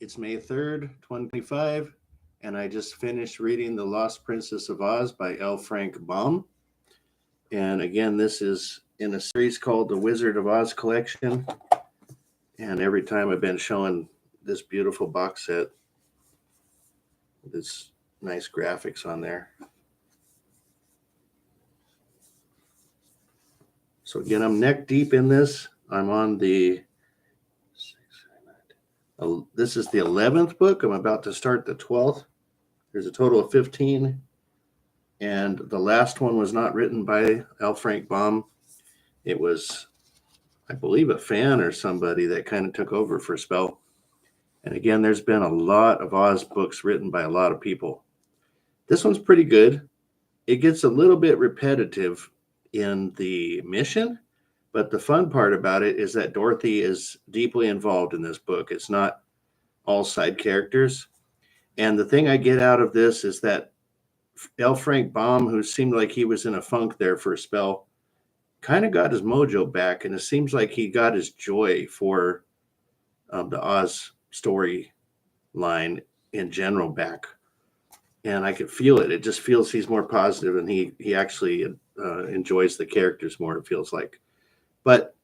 It's May 3rd, 2025, and I just finished reading The Lost Princess of Oz by L. Frank Baum. And again, this is in a series called The Wizard of Oz Collection. And every time I've been showing this beautiful box set, this nice graphics on there. So again, I'm neck deep in this. I'm on this is the 11th book. I'm about to start the 12th. There's a total of 15. And the last one was not written by L. Frank Baum. It was, I believe, a fan or somebody that kind of took over for a spell. And again, there's been a lot of Oz books written by a lot of people. This one's pretty good. It gets a little bit repetitive in the mission, but the fun part about it is that Dorothy is deeply involved in this book. It's not all side characters. And the thing I get out of this is that L. Frank Baum, who seemed like he was in a funk there for a spell, kind of got his mojo back, and it seems like he got his joy for the Oz story line in general back. And I could feel it. It just feels he's more positive, and he actually enjoys the characters more, it feels like. But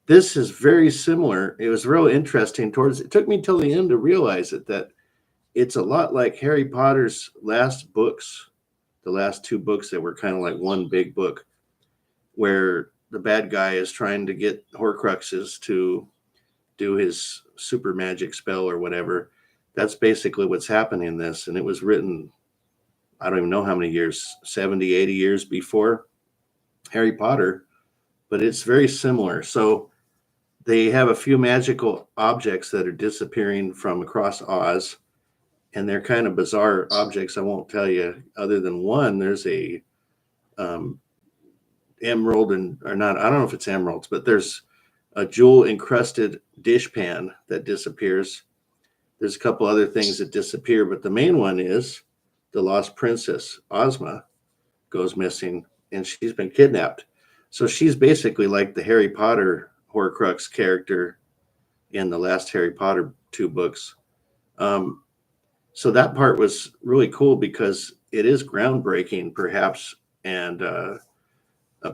this is very similar. It was real interesting. It took me till the end to realize it, that it's a lot like Harry Potter's last books, the last two books that were kind of like one big book, where the bad guy is trying to get Horcruxes to do his super magic spell or whatever. That's basically what's happening in this. And it was written, I don't even know how many years, 70, 80 years before Harry Potter, but it's very similar. So they have a few magical objects that are disappearing from across Oz, and they're kind of bizarre objects. I won't tell you, other than one, there's a emerald, or not, I don't know if it's emeralds, but there's a jewel encrusted dishpan that disappears. There's a couple other things that disappear, but the main one is the lost princess, Ozma, goes missing, and she's been kidnapped. So she's basically like the Harry Potter Horcrux character in the last Harry Potter 2 books. So that part was really cool because it is groundbreaking, perhaps, and a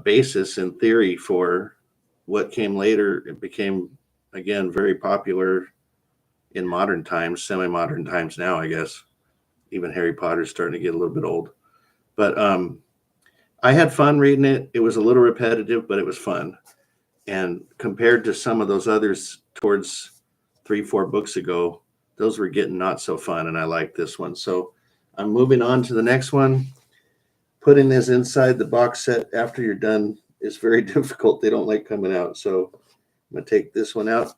basis in theory for what came later. It became, again, very popular in modern times, semi-modern times now, I guess. Even Harry Potter's starting to get a little bit old. But I had fun reading it. It was a little repetitive, but it was fun. And compared to some of those others towards 3-4 books ago, those were getting not so fun, and I like this one. So I'm moving on to the next one. Putting this inside the box set after you're done is very difficult. They don't like coming out. So I'm going to take this one out.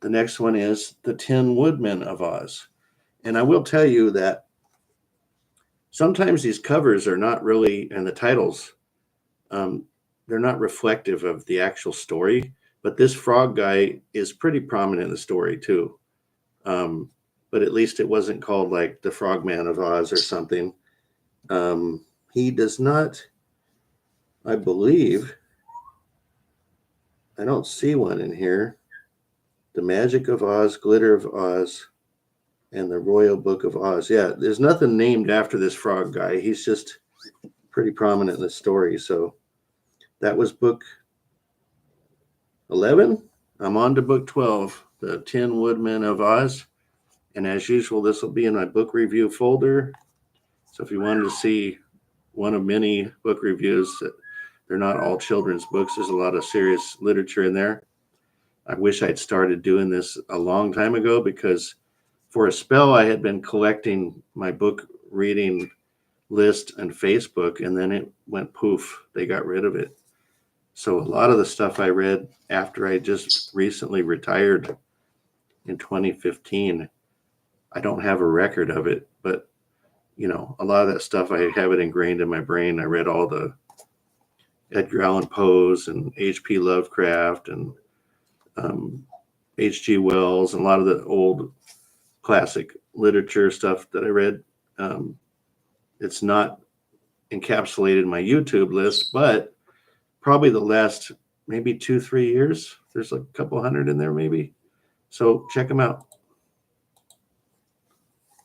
The next one is The Tin Woodman of Oz. And I will tell you that sometimes these covers are not really, and the titles, they're not reflective of the actual story. But this frog guy is pretty prominent in the story too. But at least it wasn't called like the Frogman of Oz or something. He does not, I believe, I don't see one in here. The Magic of Oz, Glitter of Oz, and the Royal Book of Oz. Yeah, there's nothing named after this frog guy. He's just pretty prominent in the story. So that was book 11. I'm on to book 12, The Tin Woodman of Oz. And as usual, this will be in my book review folder. So if you wanted to see one of many book reviews, they're not all children's books. There's a lot of serious literature in there. I wish I'd started doing this a long time ago, because for a spell I had been collecting my book reading list on Facebook, and then it went poof. They got rid of it. So a lot of the stuff I read after I just recently retired in 2015, I don't have a record of it, but a lot of that stuff, I have it ingrained in my brain. I read all the Edgar Allan Poe's and H.P. Lovecraft and H.G. Wells, and a lot of the old classic literature stuff that I read. It's not encapsulated in my YouTube list, but probably the last maybe 2-3 years, there's like a couple hundred in there maybe. So check them out.